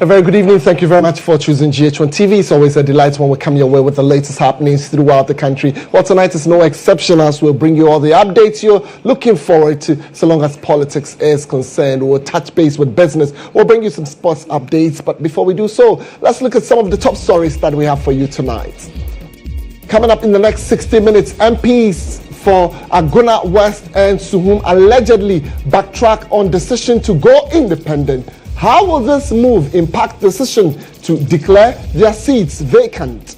A very good evening. Thank you very much for choosing GHOne TV. It's always a delight when we come your way with the latest happenings throughout the country. Well, tonight is no exception as we'll bring you all the updates you're looking forward to. So long as politics is concerned, we'll touch base with business. We'll bring you some sports updates. But before we do so, let's look at some of the top stories that we have for you tonight. Coming up in the next 60 minutes, MPs for Aguna West and Suhum allegedly backtrack on decision to go independent. How will this move impact decision to declare their seats vacant?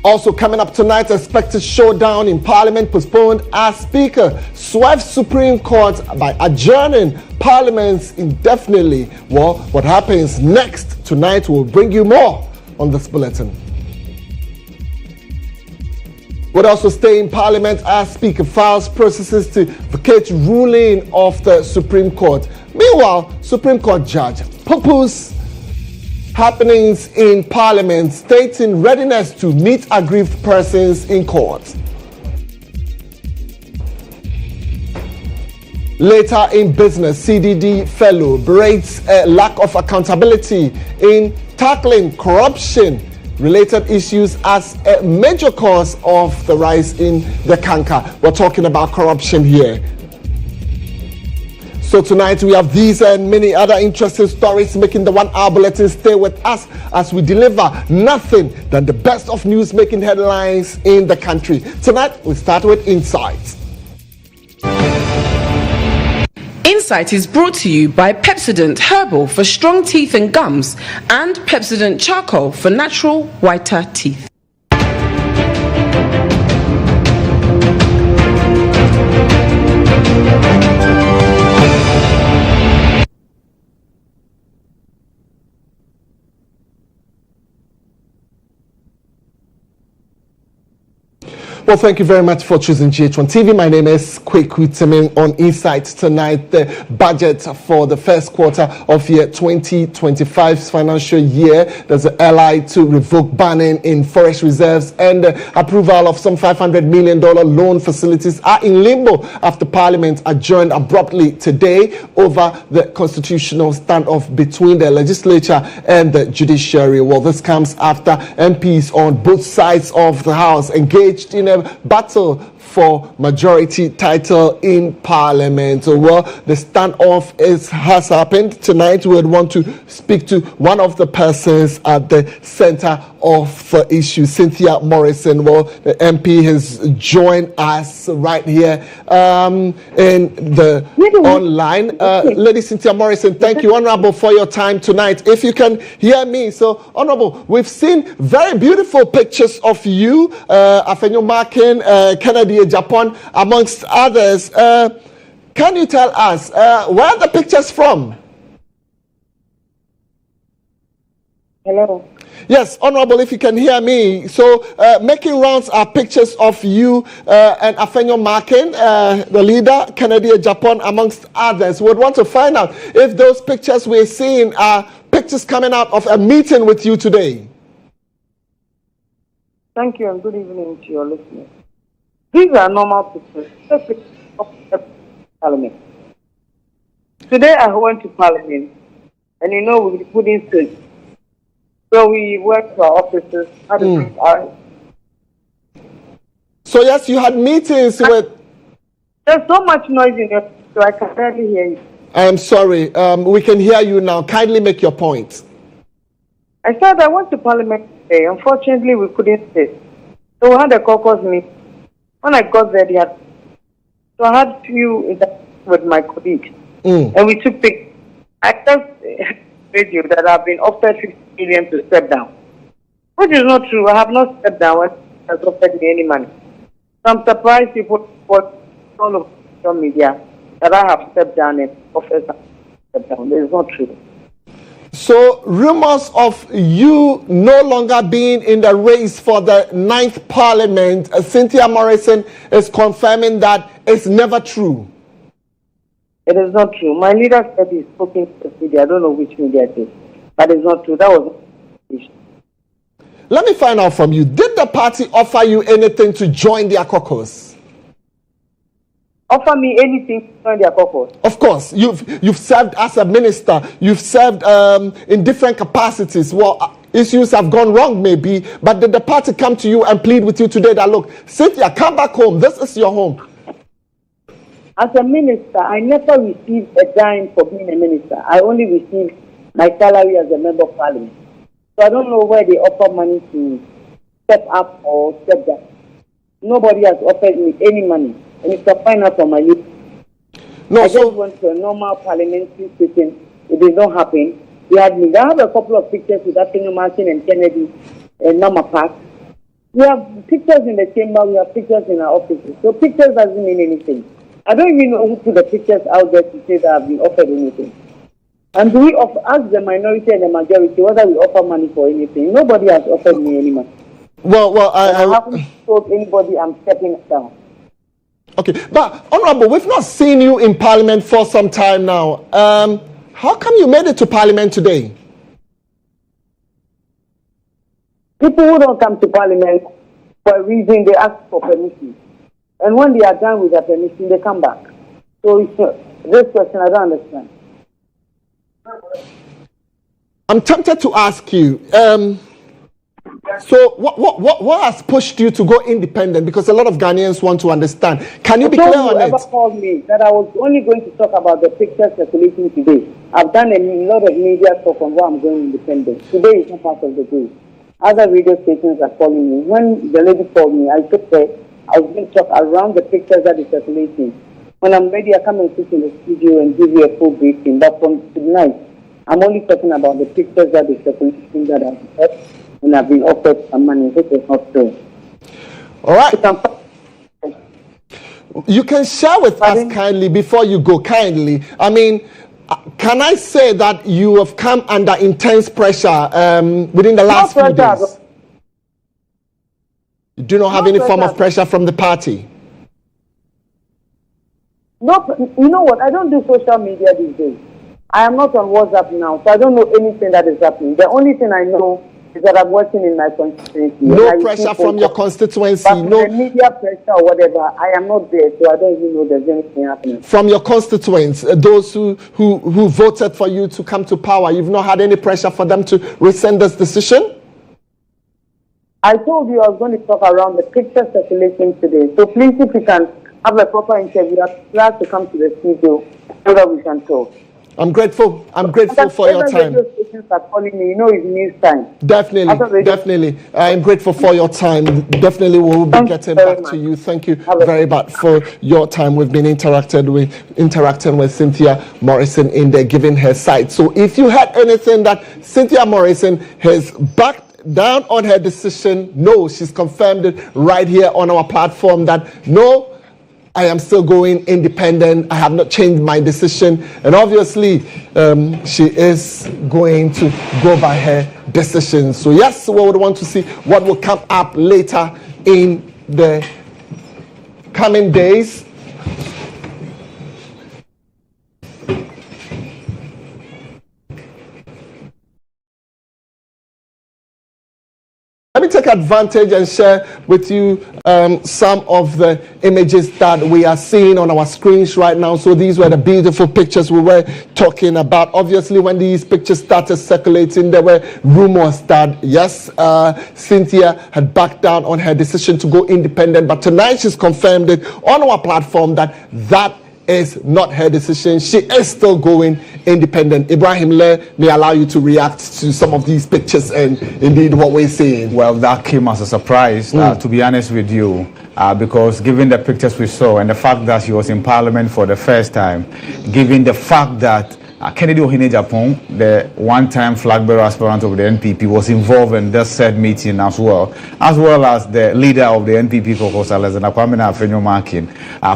Also coming up tonight, expected showdown in Parliament postponed as Speaker swerves Supreme Court by adjourning Parliament indefinitely. Well, what happens next tonight will bring you more on this bulletin. Would also stay in Parliament as Speaker files processes to vacate ruling of the Supreme Court. Meanwhile, Supreme Court Judge poo-poos happenings in Parliament, stating readiness to meet aggrieved persons in court. Later in business, CDD fellow berates a lack of accountability in tackling corruption related issues as a major cause of the rise in the canker. We're talking about corruption here. So tonight we have these and many other interesting stories making the 1 hour bulletin. Stay with us as we deliver nothing than the best of news making headlines in the country. Tonight we start with Insights. Insight is brought to you by Pepsodent Herbal for strong teeth and gums and Pepsodent Charcoal for natural whiter teeth. Well, thank you very much for choosing GHOne TV. My name is Kweku Temeng. On Insight tonight, the budget for the first quarter of year 2025 financial year. There's an ally to revoke banning in forest reserves, and approval of some $500 million loan facilities are in limbo after Parliament adjourned abruptly today over the constitutional standoff between the legislature and the judiciary. Well, this comes after MPs on both sides of the House engaged in a battle for majority title in Parliament. Well, the standoff has happened. Tonight we would want to speak to one of the persons at the center of the issue, Cynthia Morrison. Well, the MP has joined us right here in the online. Lady Cynthia Morrison, thank you, Honorable, for your time tonight. If you can hear me. So, Honorable, we've seen very beautiful pictures of you, Afenyo Markin, Kennedy, Japan, amongst others. Can you tell us where are the pictures from? Hello. Yes, Honorable, if you can hear me. So, making rounds are pictures of you and Afenyo Markin, the leader, Kennedy, Japan, amongst others. We would want to find out if those pictures we're seeing are pictures coming out of a meeting with you today. Thank you and good evening to your listeners. These are normal pictures of Parliament. Today I went to Parliament, and we couldn't sit. So we went to our offices, had a brief hour. So yes, you had meetings with... There's so much noise in your, so I can barely hear you. I'm sorry, we can hear you now. Kindly make your point. I said I went to Parliament today. Unfortunately, we couldn't sit. So we had a caucus meeting. When I got there, so I had few interviews with my colleagues, and we took pictures. I just radio that I've been offered 50 million to step down, which is not true. I have not stepped down. Has offered me any money. So I'm surprised people report all over social media that I have stepped down and offered to step down. It is not true. So rumors of you no longer being in the race for the 9th Parliament, Cynthia Morrison is confirming that it's never true. It is not true. My leader said he's spoken to the media. I don't know which media it is, but it's not true. That was not issue. Let me find out from you. Did the party offer you anything to join their caucus? offer me anything to join their caucus? Of course, you've served as a minister. You've served in different capacities. Well, issues have gone wrong, maybe, but did the party come to you and plead with you today that, look, Cynthia, come back home. This is your home. As a minister, I never received a dime for being a minister. I only received my salary as a member of parliament. So I don't know where they offer money to step up or step down. Nobody has offered me any money. And it's a fine out for my youth. No, I just went to a normal parliamentary sitting. It did not happen. They had me. I have a couple of pictures with Temeng Martin and Kennedy and Norma Park. We have pictures in the chamber. We have pictures in our offices. So pictures doesn't mean anything. I don't even know who put the pictures out there to say that I've been offered anything. And do we ask the minority and the majority whether we offer money for anything? Nobody has offered me any money. Well, I haven't told anybody I'm stepping down. Okay, but Honorable, we've not seen you in Parliament for some time now. How come you made it to Parliament today? People who don't come to Parliament for a reason, they ask for permission. And when they are done with their permission, they come back. So this question, I don't understand. I'm tempted to ask you, so what has pushed you to go independent? Because a lot of Ghanaians want to understand. Can you be clear on it? Whoever called me that I was only going to talk about the pictures circulating today. I've done a lot of media talk on why I'm going independent. Today is not part of the day. Other radio stations are calling me. When the lady called me, I took her. I was going to talk around the pictures that is circulating. When I'm ready, I come and sit in the studio and give you a full briefing. But from tonight, I'm only talking about the pictures that is circulating that I've had and I've been offered some money. This is not true. All right. You can share with us kindly before you go. Kindly, I mean, can I say that you have come under intense pressure within the last few days? You do not have any form of pressure from the party? No, you know what? I don't do social media these days. I am not on WhatsApp now, so I don't know anything that is happening. The only thing I know is that I'm working in my constituency. No pressure from your constituency? But no media pressure or whatever, I am not there, so I don't even know there's anything happening. From your constituents, those who voted for you to come to power, you've not had any pressure for them to rescind this decision? I told you I was going to talk around the picture circulating today. So please, if you can have a proper interview, I'm glad to come to the studio so that we can talk. I'm grateful. For your time. Radio stations are calling me. You know, it's news time. Definitely. I'm grateful for your time. Definitely, we'll be getting back to you. Thank you very much for your time. We've been interacting with Cynthia Morrison in there, giving her side. So if you had anything that Cynthia Morrison has backed down on her decision, no, she's confirmed it right here on our platform that no, I am still going independent. I have not changed my decision. And obviously, she is going to go by her decision. So yes, we would want to see what will come up later in the coming days. Let me take advantage and share with you some of the images that we are seeing on our screens right now. So these were the beautiful pictures we were talking about. Obviously, when these pictures started circulating, there were rumors that, yes, Cynthia had backed down on her decision to go independent. But tonight she's confirmed it on our platform that that is not her decision. She is still going independent. Ibrahim Le may allow you to react to some of these pictures and indeed what we're seeing. Well, that came as a surprise, to be honest with you, because given the pictures we saw and the fact that she was in Parliament for the first time, given the fact that Kennedy Ohene Japan, the one-time flag bearer aspirant of the NPP, was involved in this said meeting as well as the leader of the NPP caucus, Alexander Kwame Afenyo-Markin,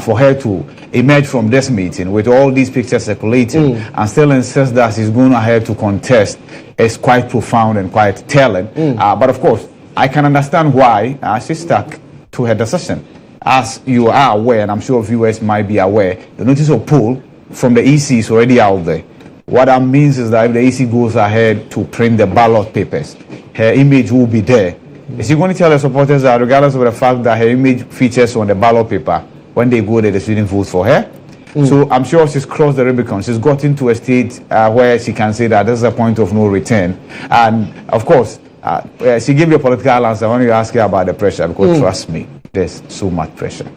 for her to emerge from this meeting with all these pictures circulating and still insist that she's going ahead to contest is quite profound and quite telling. But of course, I can understand why she stuck to her decision. As you are aware, and I'm sure viewers might be aware, the notice of poll from the EC is already out there. What that means is that if the EC goes ahead to print the ballot papers, her image will be there. Is she going to tell her supporters that regardless of the fact that her image features on the ballot paper, when they go there, they shouldn't vote for her. So I'm sure she's crossed the Rubicon. She's gotten to a state where she can say that this is a point of no return. And of course, she gave you a political answer when you ask her about the pressure, because trust me, there's so much pressure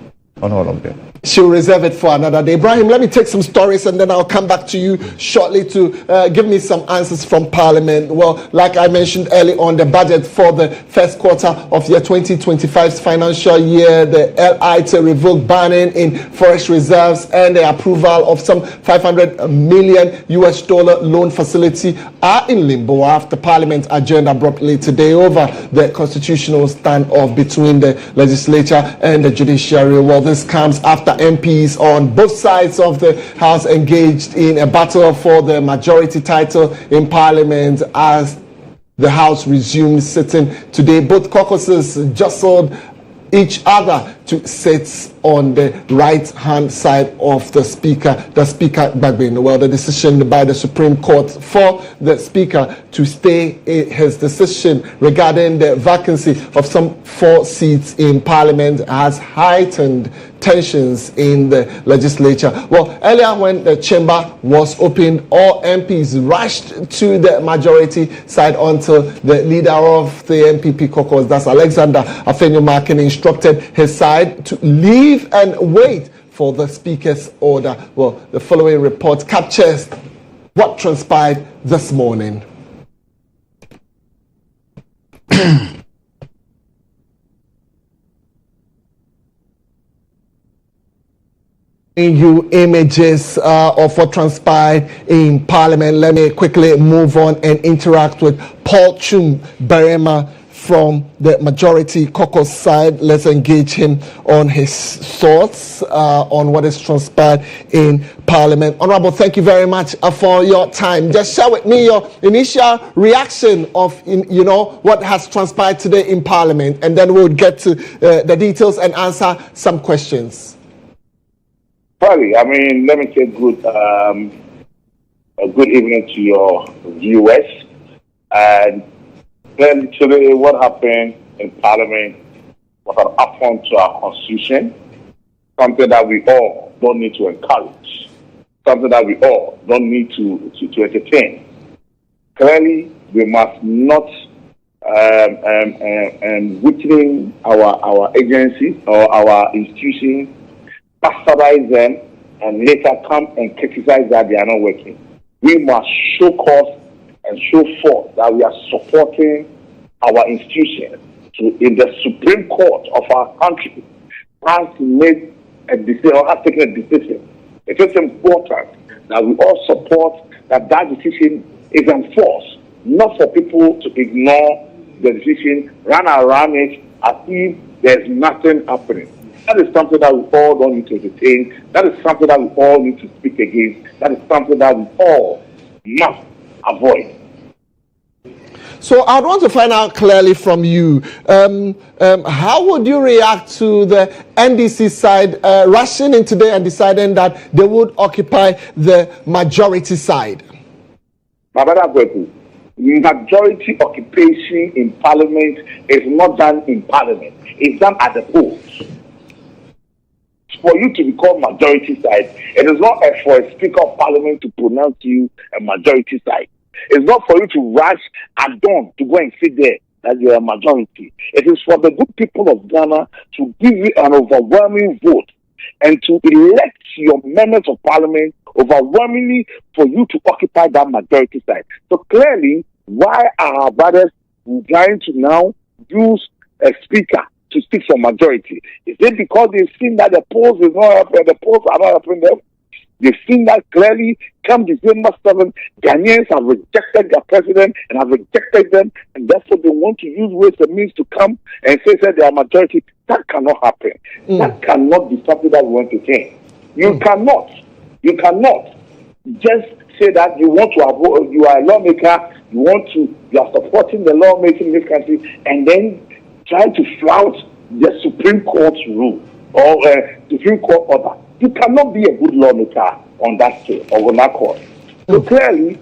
on all of them. She'll reserve it for another day. Ibrahim, let me take some stories and then I'll come back to you shortly to give me some answers from Parliament. Well, like I mentioned early on, the budget for the first quarter of year 2025's financial year, the LI to revoke banning in forest reserves and the approval of some $500 million loan facility are in limbo after Parliament adjourned abruptly today over the constitutional standoff between the legislature and the judiciary. Well, this comes after MPs on both sides of the House engaged in a battle for the majority title in Parliament as the House resumed sitting today. Both caucuses jostled each other to sit on the right-hand side of the Speaker, Bagbin. Well, the decision by the Supreme Court for the Speaker to stay his decision regarding the vacancy of some 4 seats in Parliament has heightened tensions in the legislature. Well, earlier when the chamber was opened, all MPs rushed to the majority side until the leader of the MPP caucus, that's Alexander Afenyo-Markin, instructed his side to leave and wait for the Speaker's order. Well, the following report captures what transpired this morning. You images of what transpired in Parliament. Let me quickly move on and interact with Paul Chum Berema from the majority caucus side. Let's engage him on his thoughts on what has transpired in Parliament. Honorable, thank you very much for your time. Just share with me your initial reaction of what has transpired today in Parliament, and then we'll get to the details and answer some questions. Probably. I mean, let me say a good evening to your viewers. And then today, what happened in Parliament was an affront to our Constitution, something that we all don't need to encourage, something that we all don't need to entertain. Clearly, we must not weaken our agencies or our institutions, bastardize them, and later come and criticize that they are not working. We must show cause and show forth that we are supporting our institutions. In the Supreme Court of our country has made a decision or has taken a decision. It is important that we all support that decision is enforced, not for people to ignore the decision, run around it as if there's nothing happening. That is something that we all don't need to entertain. That is something that we all need to speak against. That is something that we all must avoid. So I want to find out clearly from you, how would you react to the NDC side rushing in today and deciding that they would occupy the majority side? My brother Kweku, majority occupation in Parliament is not done in Parliament. It's done at the polls. For you to become majority side, it is not for a Speaker of Parliament to pronounce you a majority side. It's not for you to rush at dawn to go and sit there that you are a majority. It is for the good people of Ghana to give you an overwhelming vote and to elect your members of Parliament overwhelmingly for you to occupy that majority side. So clearly, why are our brothers trying to now use a Speaker to speak for majority? Is it because they've seen that the polls is not helping, the polls are not helping them? They've seen that clearly come December 7th, Ghanaians have rejected their president and have rejected them, and therefore they want to use ways and means to come and say they are majority. That cannot happen. That cannot be something that we want to say. You cannot just say that you want to avoid, you are a lawmaker, you are supporting the lawmaking in this country, and then try to flout the Supreme Court's rule or Supreme Court order. You cannot be a good lawmaker on that scale or on that court. So clearly,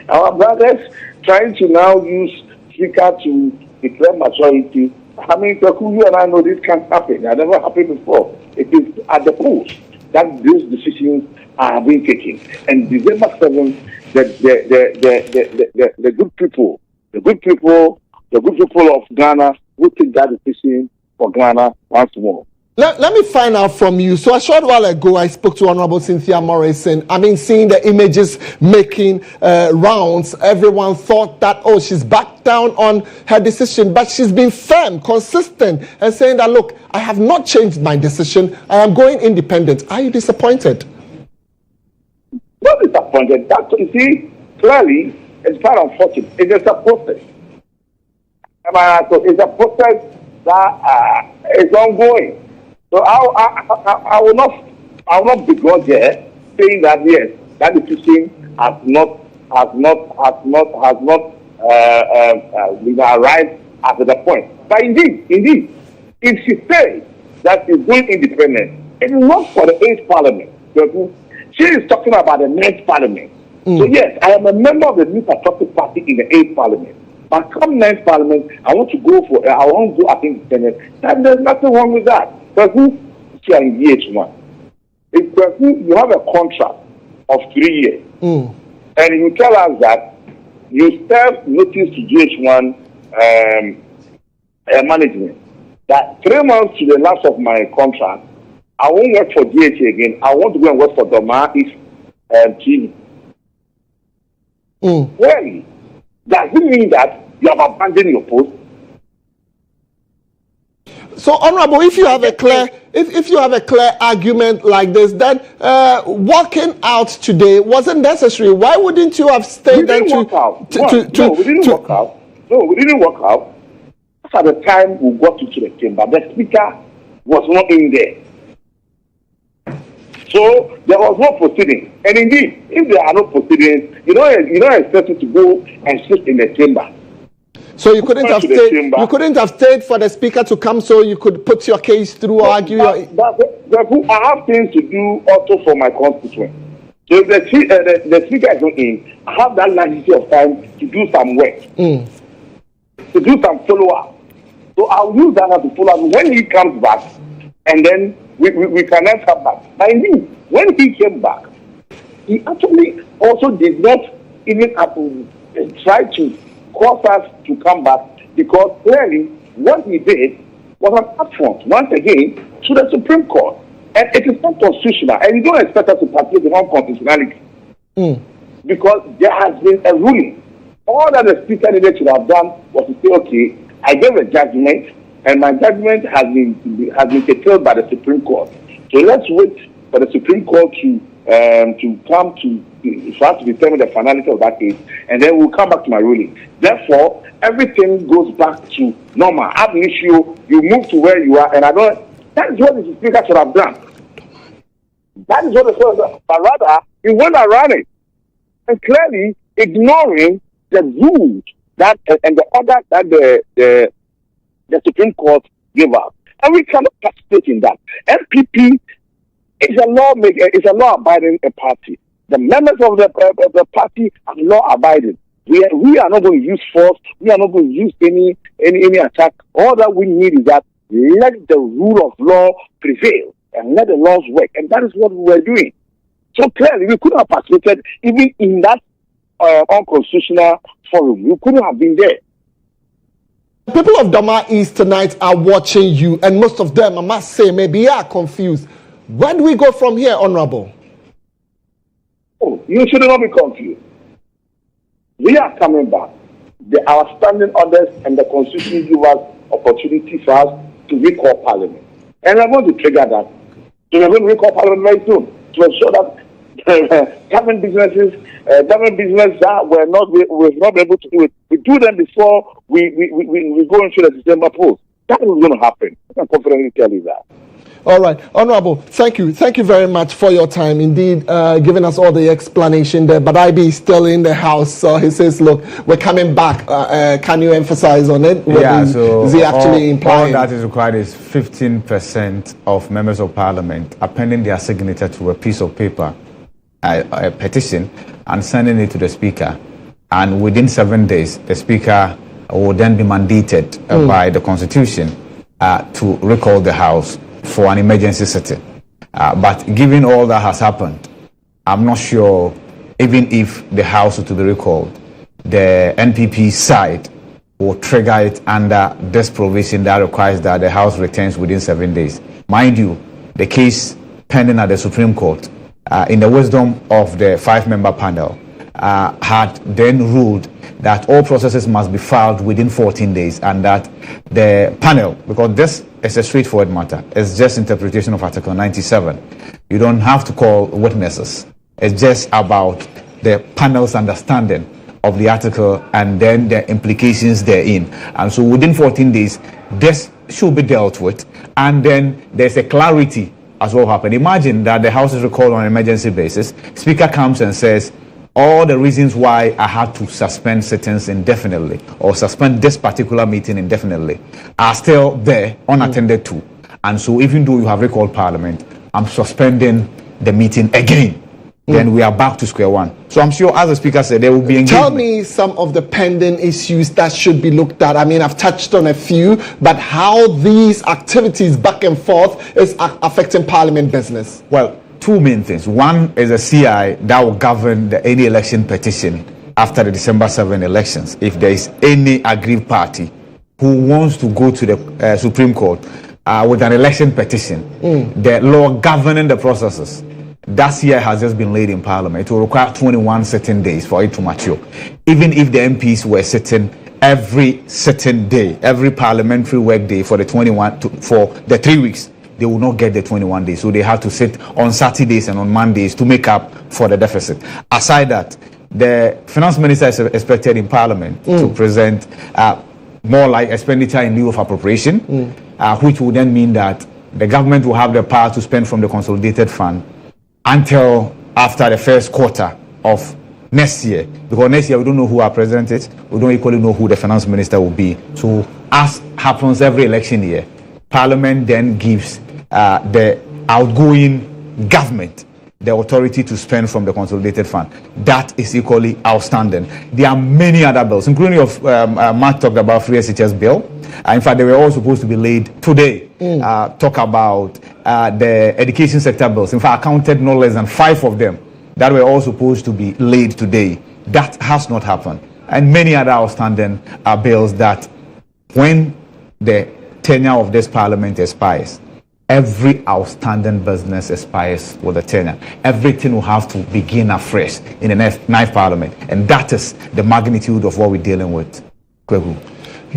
our brothers trying to now use Speaker to declare majority. I mean, Kweku, you and I know this can't happen. It never happened before. it is at the polls that these decisions are being taken. And December 7th, the good people, the good people of Ghana will take that decision for Ghana once more. Let me find out from you. So a short while ago, I spoke to Honorable Cynthia Morrison. I mean, seeing the images making rounds, everyone thought that, oh, she's backed down on her decision. But she's been firm, consistent, and saying that, look, I have not changed my decision. I am going independent. Are you disappointed? Not disappointed. That, you see, clearly, it's quite unfortunate. It's a process. It's a process that is ongoing. So I will not begrudge her saying that yes, that decision has not been arrived at the point. But indeed, if she says that she's going independent, it is not for the 8th Parliament. She is talking about the 9th Parliament. So yes, I am a member of the New Patriotic Party in the 8th Parliament. But come 9th Parliament, I want to go as independent. And there's nothing wrong with that. Because you are in GHOne. If you have a contract of 3 years, and you tell us that you serve notice to GHOne management that 3 months to the last of my contract, I won't work for GHA again. I want to go and work for Doma TV. Well, does it mean that you have abandoned your post? So, Honorable, if you have a clear, if you have a clear argument like this, then walking out today wasn't necessary. Why wouldn't you have stayed there No, we didn't walk out. No, we didn't walk out. At the time we got into the chamber, the speaker was not in there. So there was no proceeding. And indeed, if there are no proceedings, you don't expect you to go and sit in the chamber. So you couldn't have stayed. You couldn't have stayed for the speaker to come, so you could put your case through or argue. I have things to do also for my constituents. So if the speaker is not in, I have that latitude of time to do some work, to do some follow up. So I'll use that to follow up when he comes back, and then we can then come back. But indeed, when he came back, he actually also did not even try to cause us to come back, because clearly what he did was an affront once again to the Supreme Court, and it is not constitutional, and you don't expect us to participate in unconstitutionality because there has been a ruling. All that the speaker needed to have done was to say, okay, I gave a judgment, and my judgment has been fulfilled by the Supreme Court. So let's wait for the Supreme Court to come to for us to determine the finality of that case, and then we'll come back to my ruling. Therefore, everything goes back to normal. Ab initio, you move to where you are, and that is what the speaker should have done. That is what the speaker should have done. But rather, he went around it, and clearly ignoring the rules that and the order that the Supreme Court gave us. And we cannot participate in that. NPP is a law-abiding party. The members of the party are law-abiding. We are not going to use force. We are not going to use any attack. All that we need is that let the rule of law prevail and let the laws work. And that is what we were doing. So clearly, we couldn't have participated even in that unconstitutional forum. We couldn't have been there. People of Doma East tonight are watching you, and most of them, I must say, maybe are confused. Where do we go from here, Honorable? Oh, you should not be confused. We are coming back. Our standing orders and the Constitution give us opportunity for us to recall Parliament. And we're going to trigger that. So we're going to recall Parliament very soon to ensure that government business that we're not able to do it. We do them before we go into the December polls. That is going to happen. I can confidently tell you that. All right, Honorable, thank you very much for your time. Indeed, giving us all the explanation there. But IB is still in the house, so he says, "Look, we're coming back." Can you emphasize on it? So is he actually implying? All that is required is 15% of members of Parliament appending their signature to a piece of paper, a petition, and sending it to the Speaker. And within 7 days, the Speaker will then be mandated by the Constitution to recall the House for an emergency sitting. But given all that has happened, I'm not sure, even if the House were to be recalled, the NPP side will trigger it under this provision that requires that the House returns within 7 days. Mind you, the case pending at the Supreme Court, in the wisdom of the 5-member panel, had then ruled that all processes must be filed within 14 days, and that the panel, because this is a straightforward matter, it's just interpretation of Article 97. You don't have to call witnesses. It's just about the panel's understanding of the article and then the implications therein. And so within 14 days, this should be dealt with, and then there's a clarity as what happened. Imagine that the House is recalled on an emergency basis. Speaker comes and says, all the reasons why I had to suspend sittings indefinitely or suspend this particular meeting indefinitely are still there, unattended to. And so even though you have recalled Parliament, I'm suspending the meeting again. Then we are back to square one. So I'm sure, as the Speaker said, there will be engagement. Tell me some of the pending issues that should be looked at. I mean, I've touched on a few, but how these activities back and forth is affecting Parliament business? Well, two main things. One is a CI that will govern any election petition after the December 7 elections. If there is any aggrieved party who wants to go to the Supreme Court with an election petition, the law governing the processes, that CI has just been laid in Parliament. It will require 21 sitting days for it to mature. Even if the MPs were sitting every sitting day, every parliamentary work day for the 3 weeks, they will not get the 21 days. So they have to sit on Saturdays and on Mondays to make up for the deficit. Aside that, the finance minister is expected in Parliament to present more like expenditure in lieu of appropriation, which would then mean that the government will have the power to spend from the consolidated fund until after the first quarter of next year. Because next year we don't know who our president is, we don't equally know who the finance minister will be. So as happens every election year, Parliament then gives the outgoing government the authority to spend from the consolidated fund. That is equally outstanding. There are many other bills, including Matt talked about free SHS bill. In fact, they were all supposed to be laid today. Talk about the education sector bills. In fact, I counted no less than 5 of them that were all supposed to be laid today. That has not happened. And many other outstanding bills that when the tenure of this Parliament expires, every outstanding business expires with the tenure. Everything will have to begin afresh in the next 9th Parliament. And that is the magnitude of what we're dealing with. Kweku.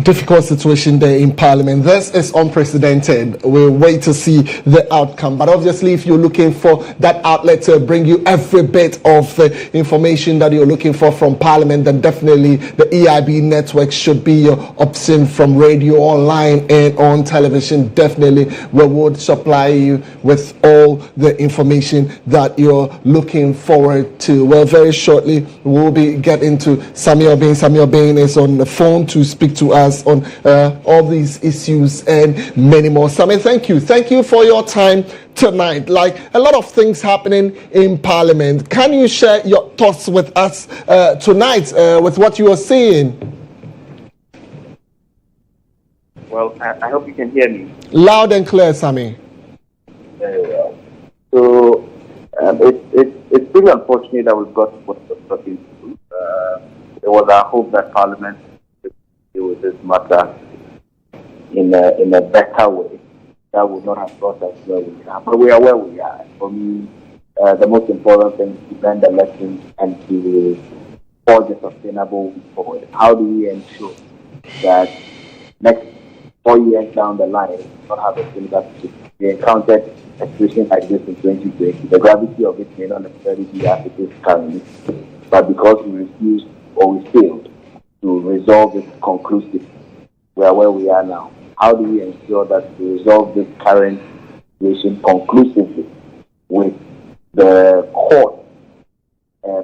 Difficult situation there in Parliament. This is unprecedented. We'll wait to see the outcome. But obviously, if you're looking for that outlet to bring you every bit of information that you're looking for from Parliament, then definitely the EIB network should be your option. From radio, online, and on television. Definitely, we would supply you with all the information that you're looking forward to. Well, very shortly, we'll be getting to Samuel Bain. Samuel Bain is on the phone to speak to us on all these issues and many more. Sammy, thank you for your time tonight. Like a lot of things happening in Parliament. Can you share your thoughts with us tonight with what you are seeing? Well, I hope you can hear me loud and clear, Sammy. Very well. So it's pretty unfortunate that we've got what we're talking to. There was our hope that Parliament with this matter in a better way that would not have brought us where we are. But we are where we are. For me, the most important thing is to learn the lessons and to forge a sustainable way forward. How do we ensure that next 4 years down the line, we not have a similar situation? We encountered a situation like this in 2020. The gravity of it may not necessarily be as it is currently, but because we refused or we failed to resolve it conclusively, we are where we are now. How do we ensure that we resolve this current situation conclusively with the court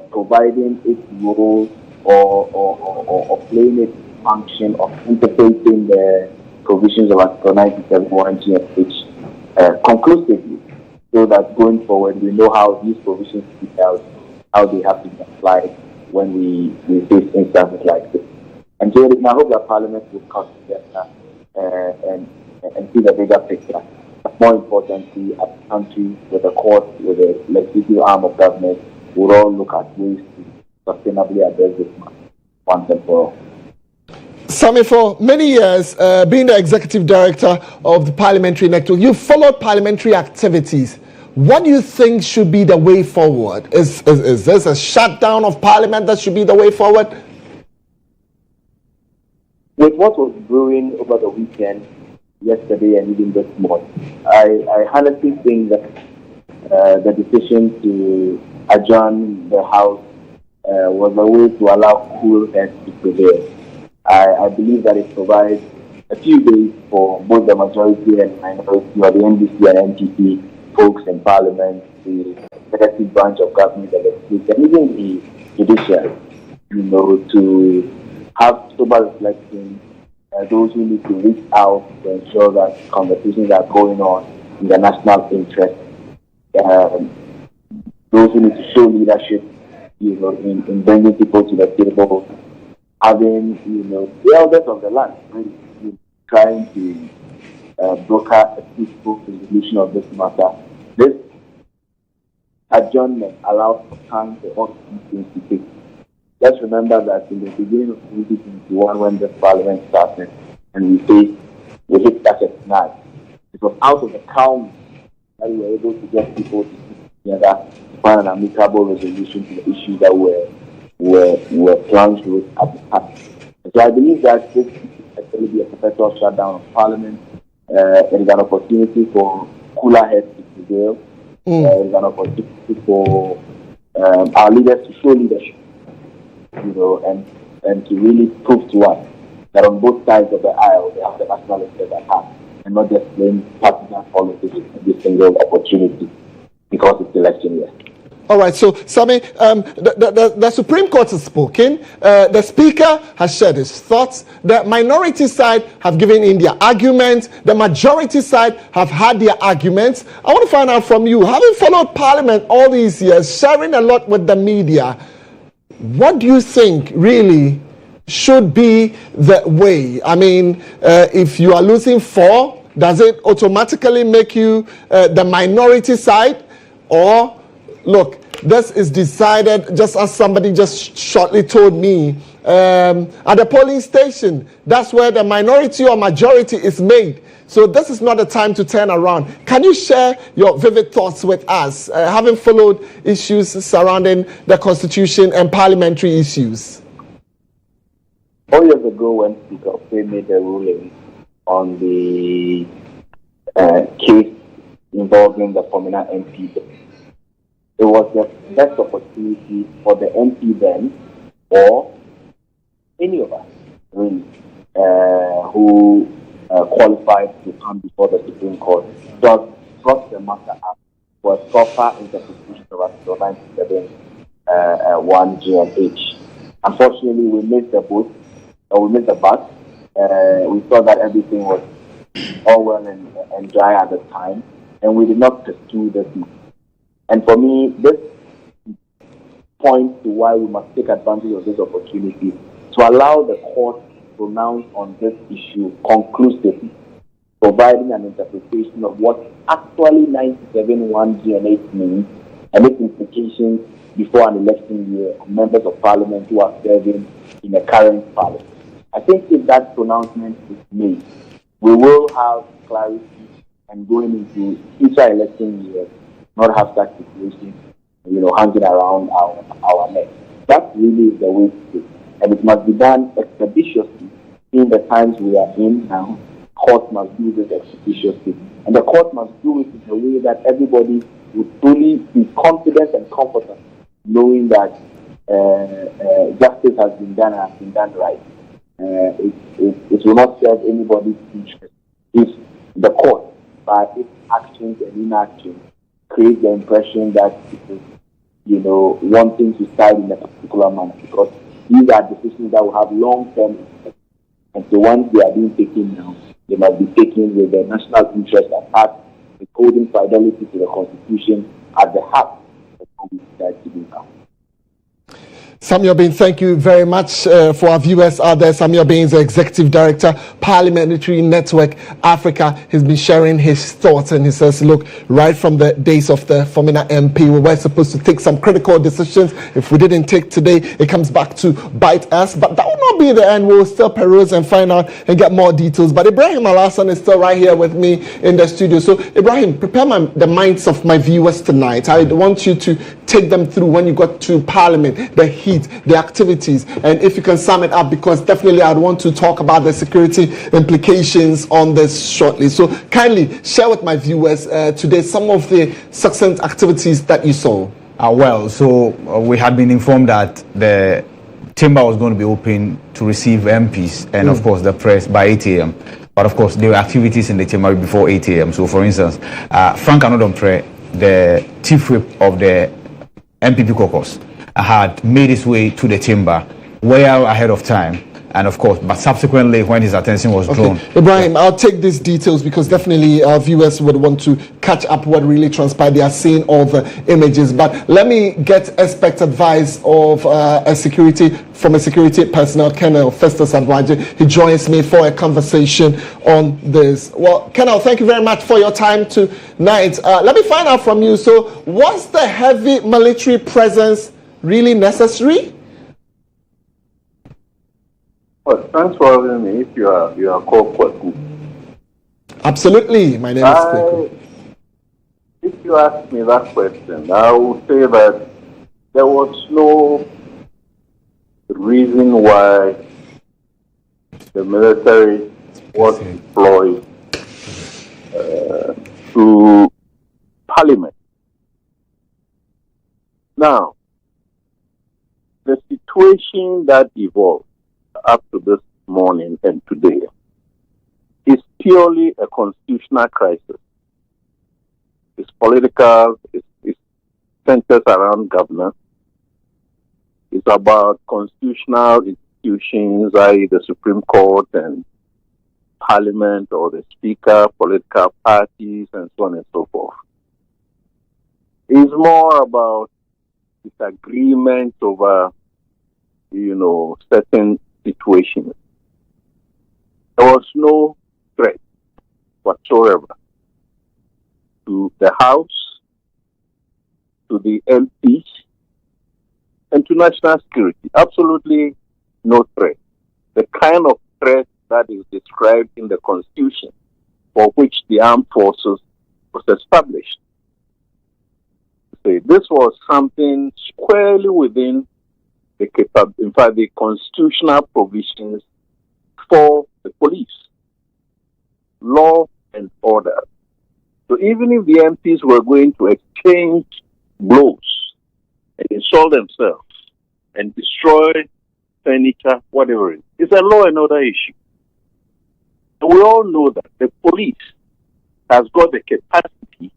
providing its role or playing its function of interpreting the provisions of Article 97 GHOne conclusively, so that going forward we know how these provisions fit out, how they have to be applied when we face instances like this. And so I hope that Parliament will come together and see the bigger picture. more importantly, as a country, with the court, with the legislative arm of government, we'll all look at ways to sustainably address this matter once and for all. Sammy, for many years, being the executive director of the Parliamentary Network, you followed parliamentary activities. What do you think should be the way forward? Is this a shutdown of Parliament that should be the way forward? With what was brewing over the weekend, yesterday and even this morning, I honestly think that the decision to adjourn the House was a way to allow cool heads to prevail. I believe that it provides a few days for both the majority and minority, or the NDC and NPP folks in Parliament, the executive branch of government, the legislature, and even the judiciary, to have sober reflection. Those who need to reach out to ensure that conversations are going on in the national interest. Those who need to show leadership, in bringing people to the table, having, the elders of the land, really, trying to broker a peaceful resolution of this matter. This adjournment allows for time for all things to take. Let's remember that in the beginning of 2021, when this Parliament started and we hit such a snag, it was out of the calm that we were able to get people to sit together to find an amicable resolution to the issues that were plunged with at the time. So I believe that this is actually be a perpetual shutdown of Parliament. It is an opportunity for cooler heads to prevail. It is an opportunity for our leaders to show leadership. And to really prove to us that on both sides of the aisle they have the national interest at heart and not just plain partisan politics in every single opportunity because it's election year. All right, so Sammy, the Supreme Court has spoken. The Speaker has shared his thoughts. The minority side have given in their arguments. The majority side have had their arguments. I want to find out from you, having followed Parliament all these years, sharing a lot with the media, what do you think really should be the way? I mean, if you are losing 4, does it automatically make you the minority side? Or, look, this is decided, just as somebody just shortly told me, at the polling station. That's where the minority or majority is made. So this is not a time to turn around. Can you share your vivid thoughts with us, having followed issues surrounding the Constitution and parliamentary issues? 4 years ago, when Speaker Kweku made a ruling on the case involving the former MP, it was the best opportunity for the MP then, or any of us, really, who qualified to come before the Supreme Court, just brought the matter up for a proper interpretation of Article 97, 1G and H. Unfortunately, we missed the boat, or we missed the bus. We thought that everything was all well and dry at the time, and we did not pursue this matter. And for me, this points to why we must take advantage of this opportunity to allow the court to pronounce on this issue conclusively, providing an interpretation of what actually 97, 1G and 8 means and its implications before an election year of members of parliament who are serving in the current parliament. I think if that pronouncement is made, we will have clarity and going into future election years, not have such situations, hanging around our neck. That really is the way to do it. And it must be done expeditiously in the times we are in now. Court must do this expeditiously. And the court must do it in a way that everybody would fully be confident and comfortable, knowing that justice has been done and has been done right. It will not serve anybody's interest if the court, by its actions and inactions, create the impression that it is, wanting to side in a particular manner, because these are decisions that will have long-term effects. And so once they are being taken now, they must be taken with the national interest at heart, with holding fidelity to the Constitution at the heart of what we decide to do now. Samuel Bain, thank you very much for our viewers out there. Samuel Bain is the Executive Director, Parliamentary Network Africa. He's been sharing his thoughts, and he says, look, right from the days of the Formina MP, we were supposed to take some critical decisions. If we didn't take today, it comes back to bite us. But that will not be the end. We'll still peruse and find out and get more details. But Ibrahim Alassan is still right here with me in the studio. So, Ibrahim, prepare the minds of my viewers tonight. I want you to take them through when you got to Parliament, the heat, the activities, and if you can sum it up, because definitely I'd want to talk about the security implications on this shortly. So kindly share with my viewers today some of the succinct activities that you saw. We had been informed that the chamber was going to be open to receive MPs and of course the press by 8 a.m. But of course there were activities in the chamber before 8 a.m. So for instance, Frank Anodompreh, the chief whip of the MPP caucus, had made his way to the chamber well ahead of time, and of course, but subsequently when his attention was drawn. Ibrahim, I'll take these details because definitely our viewers would want to catch up what really transpired. They are seeing all the images, but let me get expert advice of from a security personnel, Colonel Festus Adwaje. He joins me for a conversation on this. Well, Colonel, thank you very much for your time tonight. Let me find out from you. So, was the heavy military presence really necessary? Well, thanks for having me. If you are called Kweku. Absolutely, my name is Kweku. If you ask me that question, I will say that there was no reason why the military was deployed to Parliament. Now, the situation that evolved up to this morning and today is purely a constitutional crisis. It's political, it centers around governance. It's about constitutional institutions, i.e. the Supreme Court and Parliament or the Speaker, political parties, and so on and so forth. It's more about disagreement over, certain situations. There was no threat whatsoever to the House, to the MPs, and to national security. Absolutely no threat. The kind of threat that is described in the Constitution for which the armed forces was established. This was something squarely within the constitutional provisions for the police, law and order. So even if the MPs were going to exchange blows and insult themselves and destroy furniture, whatever it is, it's a law and order issue. And we all know that the police has got the capacity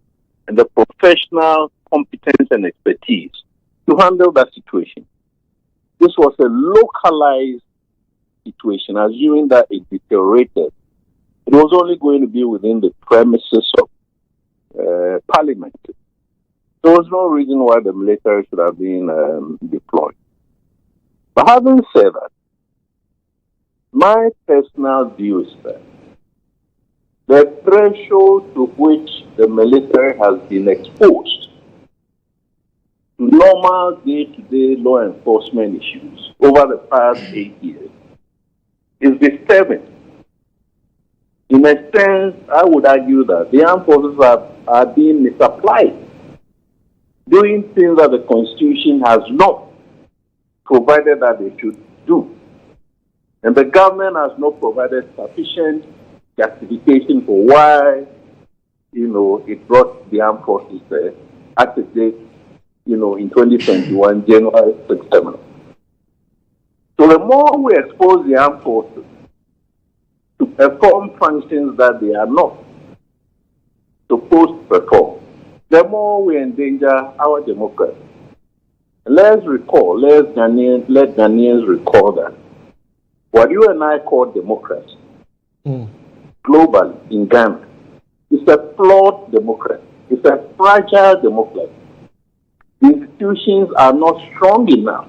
and the professional competence and expertise to handle that situation. This was a localized situation, assuming that it deteriorated. It was only going to be within the premises of Parliament. There was no reason why the military should have been deployed. But having said that, my personal view is that the threshold to which the military has been exposed to normal day-to-day law enforcement issues over the past 8 years is disturbing. In a sense, I would argue that the armed forces are being misapplied, doing things that the Constitution has not provided that they should do. And the government has not provided sufficient justification for why, it brought the armed forces there at the date, in 2021, January 6th. So the more we expose the armed forces to perform functions that they are not supposed to perform, the more we endanger our democracy. Let Ghanaians recall that what you and I call democracy, globally in Ghana, is a flawed democracy. It's a fragile democracy. The institutions are not strong enough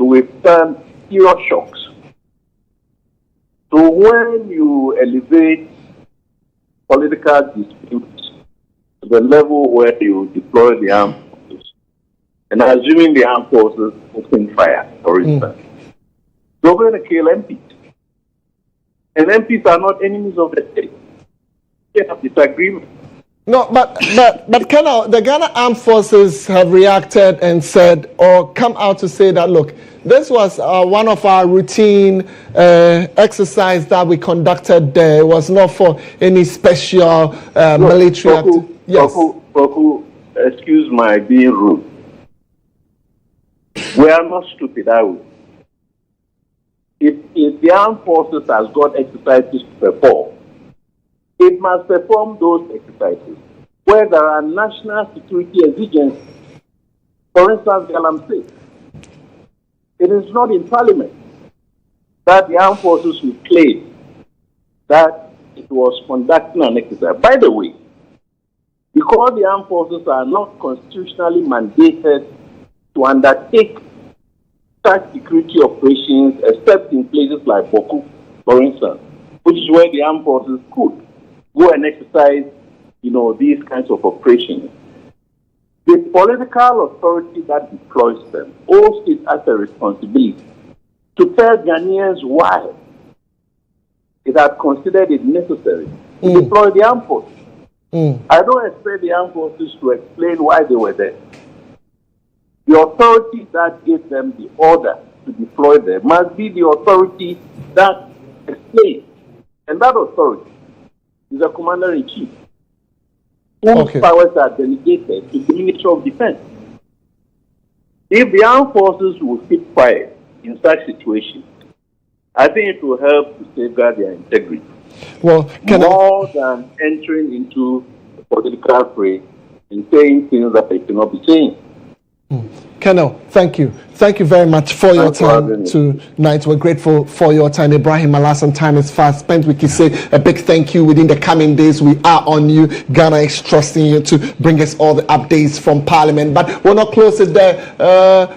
to withstand serious shocks. So when you elevate political disputes to the level where you deploy the armed forces, and assuming the armed forces open fire, for instance, you're going to kill MPs. And MPs are not enemies of the state. They have disagreement. No, but the Ghana Armed Forces have reacted and said, or come out to say that, look, this was one of our routine exercise that we conducted there. It was not for any special military activity. Yes. Kweku, excuse my being rude. We are not stupid, are we? If the armed forces has got exercises to perform, it must perform those exercises where there are national security exigencies. For instance, Galamsey. It is not in Parliament that the armed forces will claim that it was conducting an exercise. By the way, because the armed forces are not constitutionally mandated to undertake such security operations except in places like Boku, for instance, which is where the armed forces could go and exercise, these kinds of operations. The political authority that deploys them owes it as a responsibility to tell Ghanaians why it had considered it necessary to deploy the armed forces. I don't expect the armed forces to explain why they were there. The authority that gave them the order to deploy them must be the authority that explains. And that authority is the Commander-in-Chief, whose powers are delegated to the Ministry of Defense. If the armed forces will keep quiet in such situations, I think it will help to safeguard their integrity. More than entering into the political fray and saying things that they cannot be saying. Colonel, thank you. Thank you very much for your time tonight. We're grateful for your time. Ibrahim Alassane, time is fast spent. We can say a big thank you. Within the coming days, we are on you. Ghana is trusting you to bring us all the updates from Parliament. But we'll not close it there.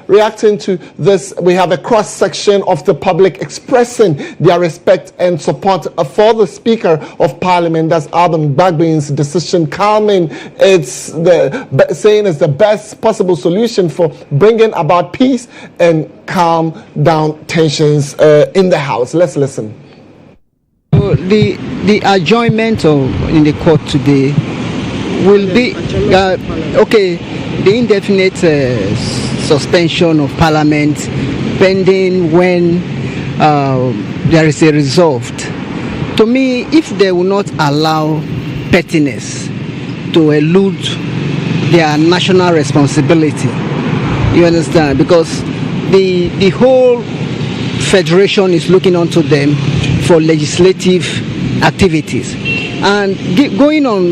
Reacting to this, we have a cross-section of the public expressing their respect and support for the Speaker of Parliament. That's Alban Bagbe's decision, calming. Saying it's the best possible solution for bringing about peace and calm down tensions in the House. Let's listen. The adjournment in the court today will be the indefinite suspension of Parliament pending when there is a resolve. To me, if they will not allow pettiness to elude their national responsibility, you understand, because the whole federation is looking onto them for legislative activities, and going on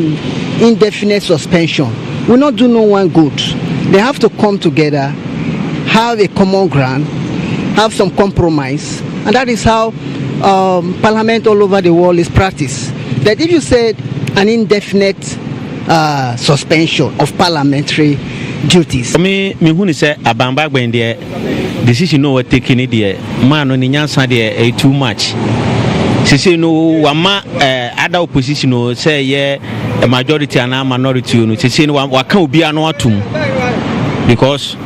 indefinite suspension will not do no one good. They have to come together, have a common ground, have some compromise, and that is how Parliament all over the world is practiced. That if you said an indefinite suspension of parliamentary duties. Me who say abamba when the decision no taking it there. Man on the nyansa there too much. She say no wama other opposition no say a majority and a minority no. She say no waka obi anu atum because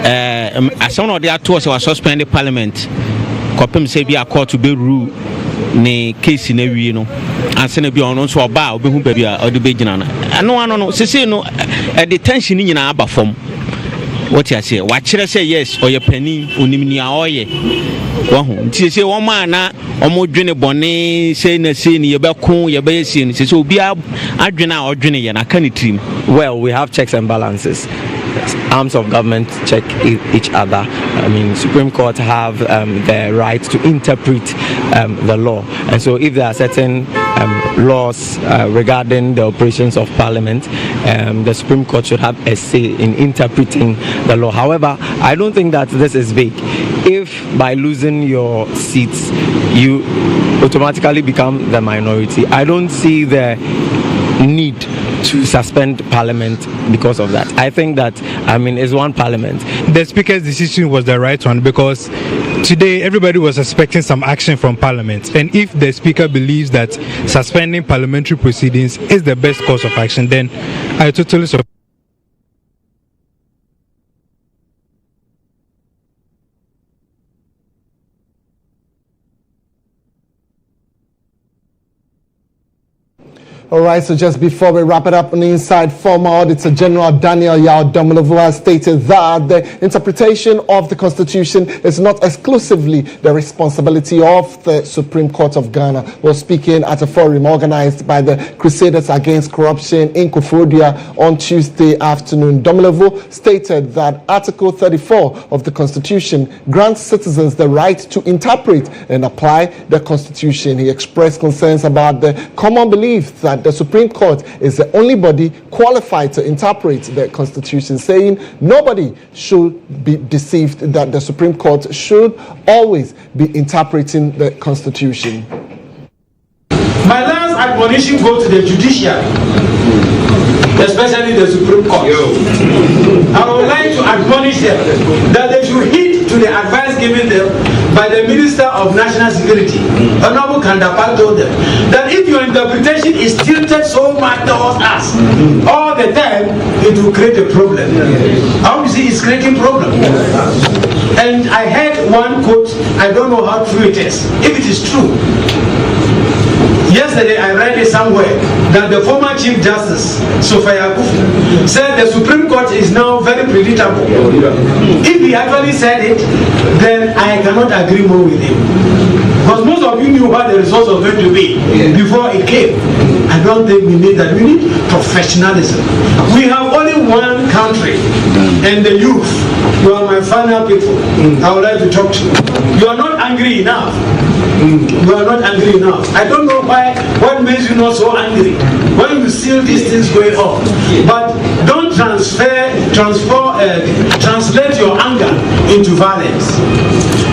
as one of the actors was suspended Parliament. Kopem say be a court to be rule ne case na wie no anse na bi ono so oba obehu ba bia ode be gina na ano no sese no the tension ni nyina aba fom what you say wa kire say yes oye pani onimni a oye wo ho nti sese wo ma na omo dwene bone say na say ni ye be ko ye be say ni sese obi adwene a odwene ye na ka ni trim. Well, we have checks and balances. Arms of government check each other. I mean, Supreme Court have the right to interpret the law, and so if there are certain laws regarding the operations of Parliament, the Supreme Court should have a say in interpreting the law. However, I don't think that this is vague. If by losing your seats you automatically become the minority, I don't see the need to suspend Parliament because of that. I think that, I mean, it's one Parliament. The Speaker's decision was the right one because today everybody was expecting some action from Parliament, and if the Speaker believes that suspending parliamentary proceedings is the best course of action, then I totally support. All right, so just before we wrap it up on the inside, former Auditor General Daniel Yao Domelevo has stated that the interpretation of the Constitution is not exclusively the responsibility of the Supreme Court of Ghana. While speaking at a forum organized by the Crusaders Against Corruption in Koforidua on Tuesday afternoon, Domelevo stated that Article 34 of the Constitution grants citizens the right to interpret and apply the Constitution. He expressed concerns about the common belief that the Supreme Court is the only body qualified to interpret the Constitution, saying nobody should be deceived that the Supreme Court should always be interpreting the Constitution. My last admonition goes to the judiciary, especially the Supreme Court. I would like to admonish them that they should heed to the advice given them by the Minister of National Security, Honorable Kandapal, told them that if your interpretation is tilted so much towards us all the time, it will create a problem. How you see, it's creating problem. And I heard one quote, I don't know how true it is. If it is true, yesterday I read it somewhere that the former Chief Justice, Sophia Akufu, said the Supreme Court is now very predictable. If he actually said it, then I cannot agree more with him. Because most of you knew what the results was going to be before it came. I don't think we need that. We need professionalism. We have only one country, and the youth, you are my final people. I would like to talk to you. You are not angry enough. You are not angry enough. I don't know why. What makes you not so angry when you see these things going on? But don't translate your anger into violence.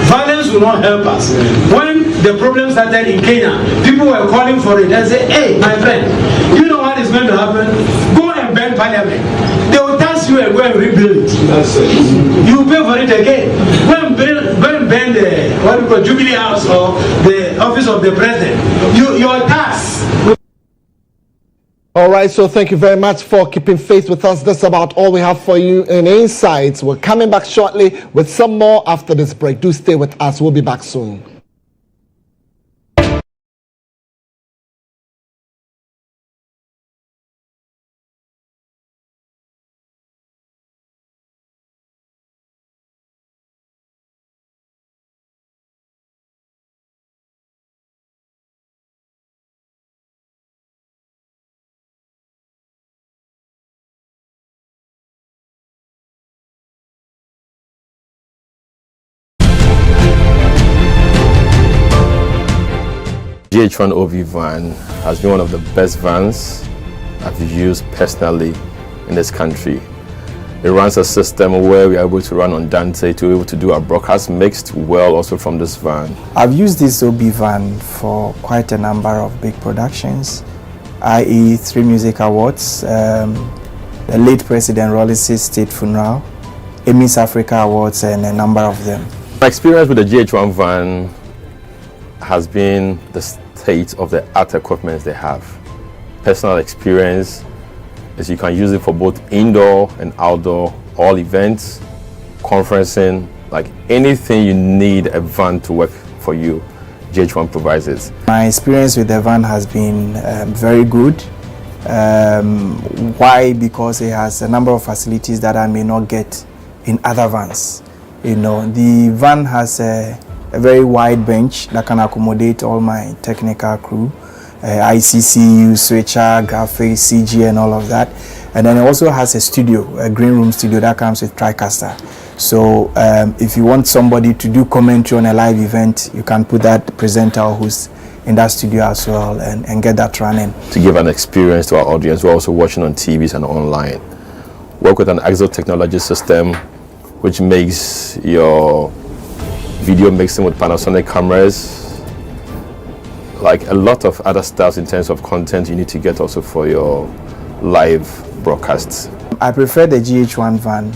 Violence will not help us. When the problem started in Kenya, people were calling for it and say, "Hey, my friend, you know what is going to happen? Go and burn Parliament. They will tax you and go and rebuild it. You pay for it again. Go and burn the what we call Jubilee House or the office of the president. Your tax." All right, so thank you very much for keeping faith with us. That's about all we have for you in Insights. We're coming back shortly with some more after this break. Do stay with us. We'll be back soon. GHOne OV van has been one of the best vans I've used personally in this country. It runs a system where we are able to run on Dante to be able to do our broadcast mixed well also from this van. I've used this OB van for quite a number of big productions, i.e. 3 music awards, the late President Rollis' state funeral, Emmys Africa Awards, and a number of them. My experience with the GHOne van has been the state of the art equipment they have. Personal experience is you can use it for both indoor and outdoor, all events, conferencing, like anything you need a van to work for you, GHOne provides it. My experience with the van has been very good. Why? Because it has a number of facilities that I may not get in other vans. You know, the van has a very wide bench that can accommodate all my technical crew, ICCU, switcher, graphics, CG, and all of that. And then it also has a studio, a green room studio that comes with TriCaster. So if you want somebody to do commentary on a live event, you can put that presenter who's in that studio as well and get that running. To give an experience to our audience, we're also watching on TVs and online. Work with an Exo technology system, which makes your video mixing with Panasonic cameras, like a lot of other stuff in terms of content you need to get also for your live broadcasts? I prefer the GHOne van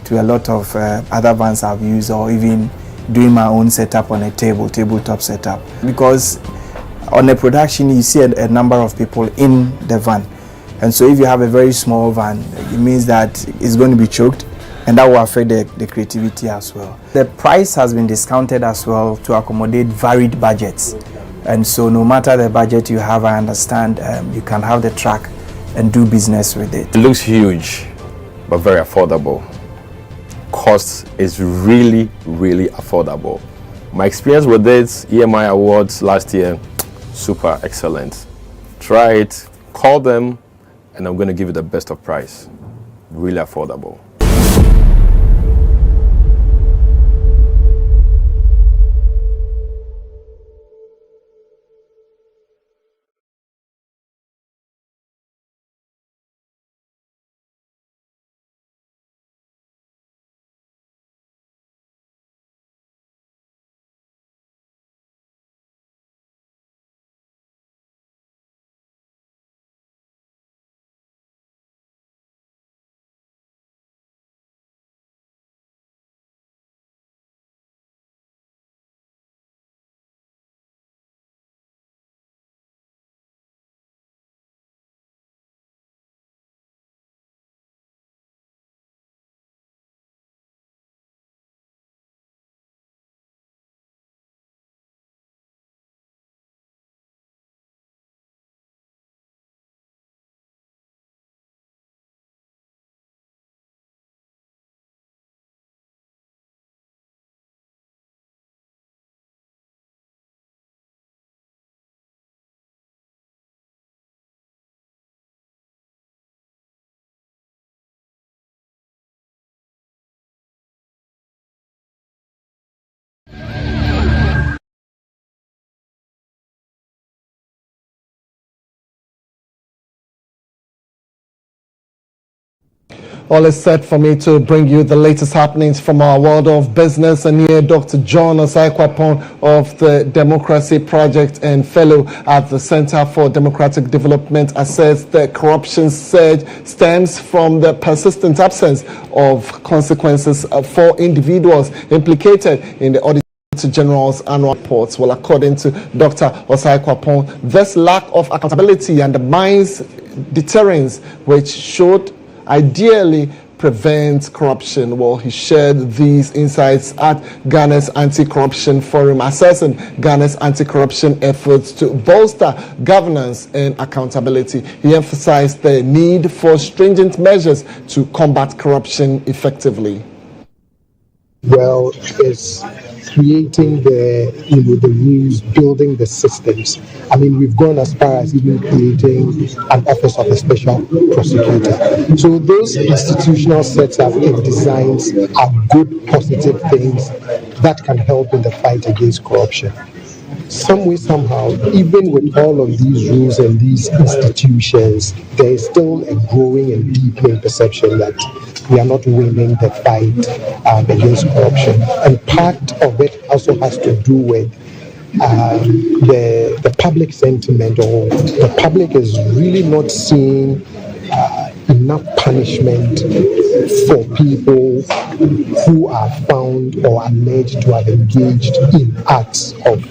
to a lot of other vans I've used, or even doing my own setup on a tabletop setup. Because on a production, you see a number of people in the van. And so if you have a very small van, it means that it's going to be choked, and that will affect the creativity as well. The price has been discounted as well to accommodate varied budgets. And so no matter the budget you have, I understand you can have the truck and do business with it. It looks huge, but very affordable. Cost is really, really affordable. My experience with it, EMI Awards last year, super excellent. Try it, call them, and I'm going to give you the best of price. Really affordable. All is set for me to bring you the latest happenings from our world of business, and here Dr. GHOne of the Democracy Project and fellow at the Center for Democratic Development asserts the corruption surge stems from the persistent absence of consequences for individuals implicated in the Auditor General's annual reports. Well, according to Dr. Osai-Kwapong, this lack of accountability undermines deterrence, which should ideally prevent corruption. Well, he shared these insights at Ghana's Anti-Corruption Forum, assessing Ghana's anti-corruption efforts to bolster governance and accountability. He emphasized the need for stringent measures to combat corruption effectively. Well, it's creating the rules, building the systems. I mean, we've gone as far as even creating an office of a special prosecutor. So those institutional setup and designs are good, positive things that can help in the fight against corruption. Some way, somehow, even with all of these rules and these institutions, there is still a growing and deepening perception that we are not winning the fight against corruption. And part of it also has to do with the public sentiment, or the public is really not seeing enough punishment for people who are found or alleged to have engaged in acts of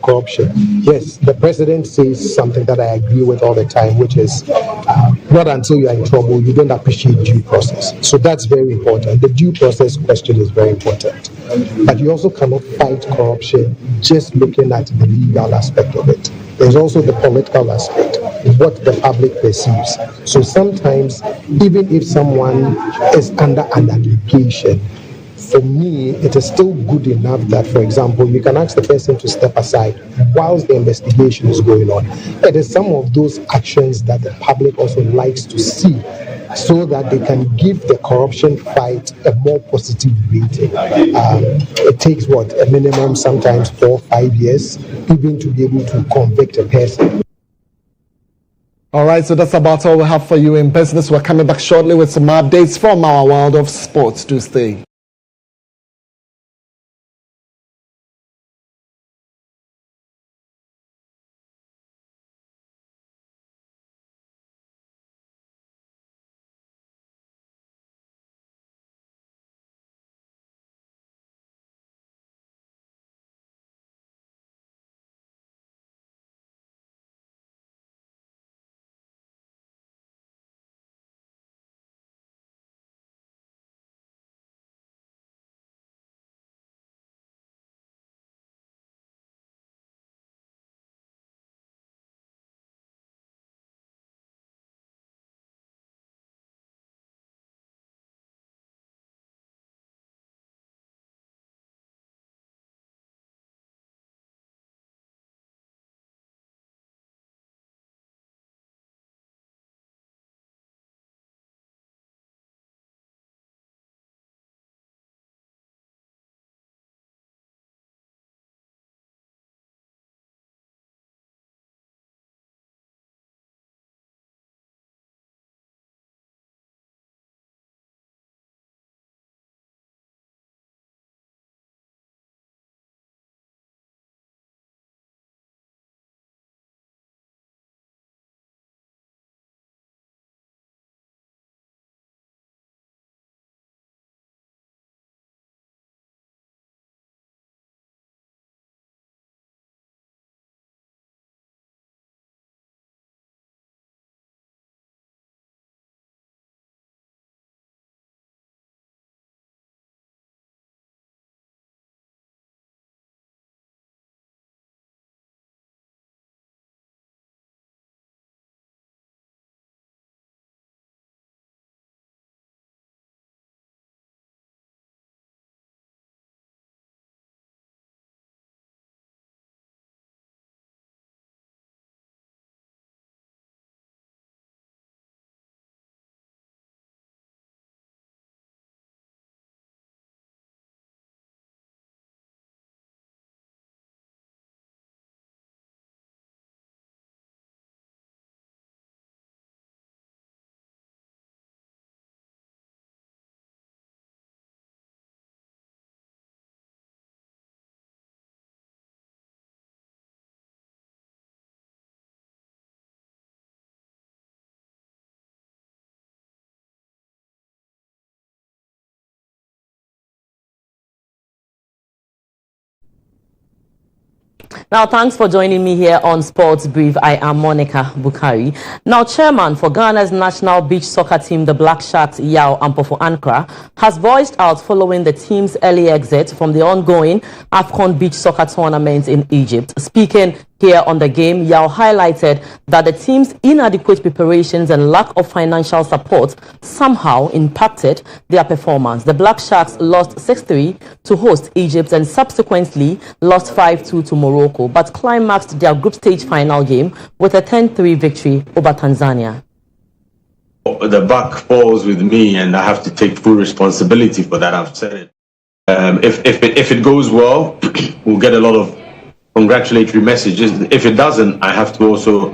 corruption. Yes, the president says something that I agree with all the time, which is not until you are in trouble, you don't appreciate due process. So that's very important. The due process question is very important. But you also cannot fight corruption just looking at the legal aspect of it. There's also the political aspect, what the public perceives. So sometimes, even if someone is under an allegation, for me, it is still good enough that, for example, you can ask the person to step aside whilst the investigation is going on. It is some of those actions that the public also likes to see, so that they can give the corruption fight a more positive rating. It takes a minimum, sometimes 4 or 5 years, even to be able to convict a person. All right, so that's about all we have for you in business. We're coming back shortly with some updates from our world of sports. Do stay. Now, thanks for joining me here on Sports Brief. I am Monica Bukari. Now, chairman for Ghana's national beach soccer team, the Black Sharks, Yao Ampofo-Ankra, has voiced out following the team's early exit from the ongoing AFCON beach soccer tournament in Egypt. Speaking here on the game, Yao highlighted that the team's inadequate preparations and lack of financial support somehow impacted their performance. The Black Sharks lost 6-3 to host Egypt and subsequently lost 5-2 to Morocco, but climaxed their group stage final game with a 10-3 victory over Tanzania. The buck falls with me, and I have to take full responsibility for that. I've said it. If it goes well, we'll get a lot of congratulatory messages. If it doesn't, I have to also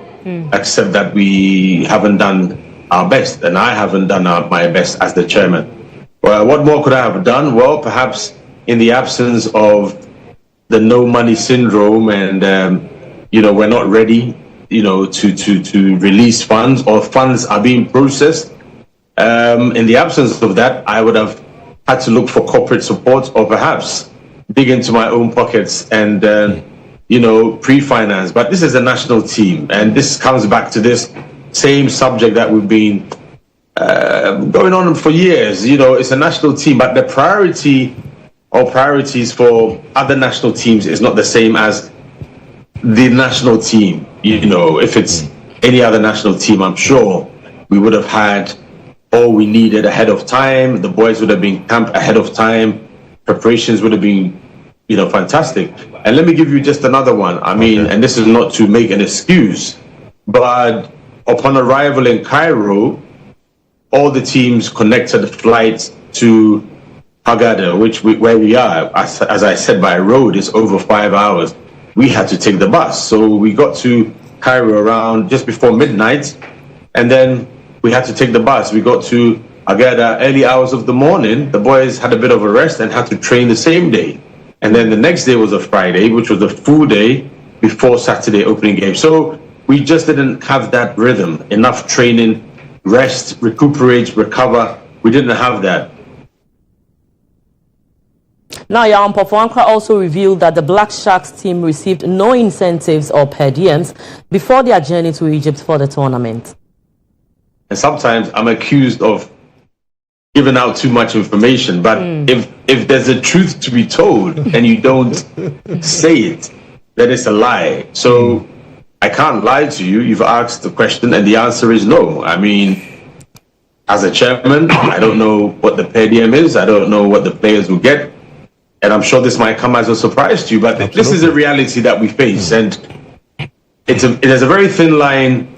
accept that we haven't done our best, and I haven't done my best as the chairman. Well, what more could I have done? Well, perhaps in the absence of the no money syndrome, and we're not ready, to release funds, or funds are being processed. In the absence of that, I would have had to look for corporate support, or perhaps dig into my own pockets and pre-finance. But this is a national team, and this comes back to this same subject that we've been going on for years. It's a national team, but the priority or priorities for other national teams is not the same as the national team. If it's any other national team, I'm sure we would have had all we needed ahead of time. The boys would have been camped ahead of time. Preparations would have been fantastic. And let me give you just another one. And this is not to make an excuse, but upon arrival in Cairo, all the teams connected flights to Hurghada, where we are. As I said, by road, it's over 5 hours. We had to take the bus. So we got to Cairo around just before midnight, and then we had to take the bus. We got to Hurghada early hours of the morning. The boys had a bit of a rest and had to train the same day. And then the next day was a Friday, which was a full day before Saturday opening game. So we just didn't have that rhythm, enough training, rest, recuperate, recover. We didn't have that. Now, Yao Ampofo-Ankra also revealed that the Black Sharks team received no incentives or per diems before their journey to Egypt for the tournament. And sometimes I'm accused of giving out too much information, but if there's a truth to be told and you don't say it, then it's a lie. So I can't lie to you. You've asked the question and the answer is no. As a chairman, I don't know what the per diem is. I don't know what the players will get. And I'm sure this might come as a surprise to you, but Absolutely. This is a reality that we face. And there's a very thin line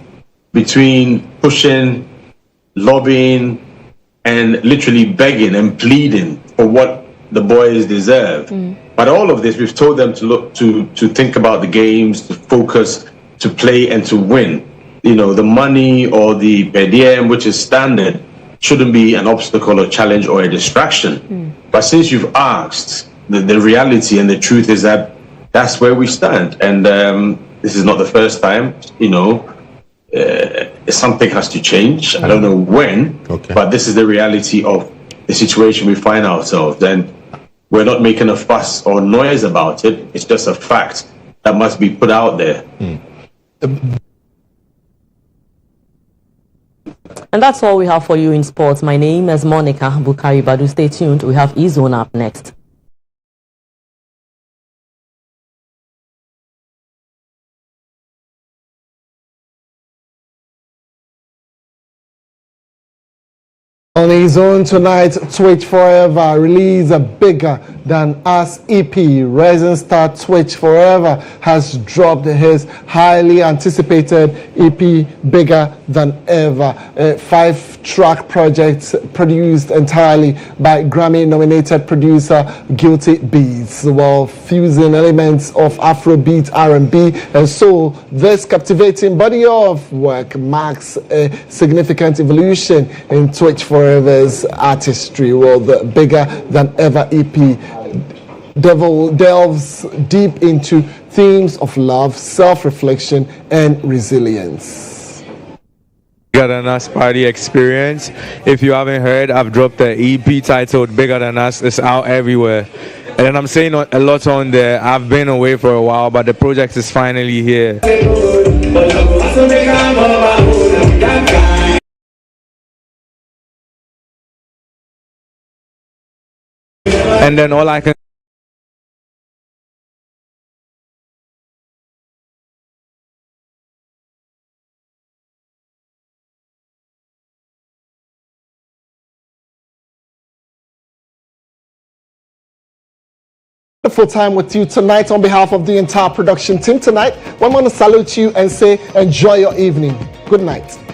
between pushing, lobbying, and literally begging and pleading for what the boys deserve. But all of this, we've told them to look to think about the games, to focus, to play, and to win. The money or the per diem, which is standard, shouldn't be an obstacle or challenge or a distraction. But since you've asked, the reality and the truth is that that's where we stand. And this is not the first time, something has to change. I don't know when, but this is the reality of the situation we find ourselves. And we're not making a fuss or noise about it. It's just a fact that must be put out there. And that's all we have for you in sports. My name is Monica Bukari Badu. Stay tuned. We have GHOne up next. On GHOne tonight, Twitch Forever release a bigger than us EP. Rising star Twitch Forever has dropped his highly anticipated EP, Bigger Than Ever. A 5-track project produced entirely by Grammy-nominated producer Guilty Beats, while fusing elements of Afrobeat, R&B, and soul. This captivating body of work marks a significant evolution in Twitch Forever's artistry. Well, the Bigger Than Ever EP delves deep into themes of love, self-reflection, and resilience. Bigger Than Us party experience. If you haven't heard, I've dropped the EP titled Bigger Than Us. It's out everywhere. then I'm saying a lot on there. I've been away for a while, but the project is finally here. And then all I can Wonderful time with you tonight on behalf of the entire production team tonight. We want to salute you and say enjoy your evening. Good night.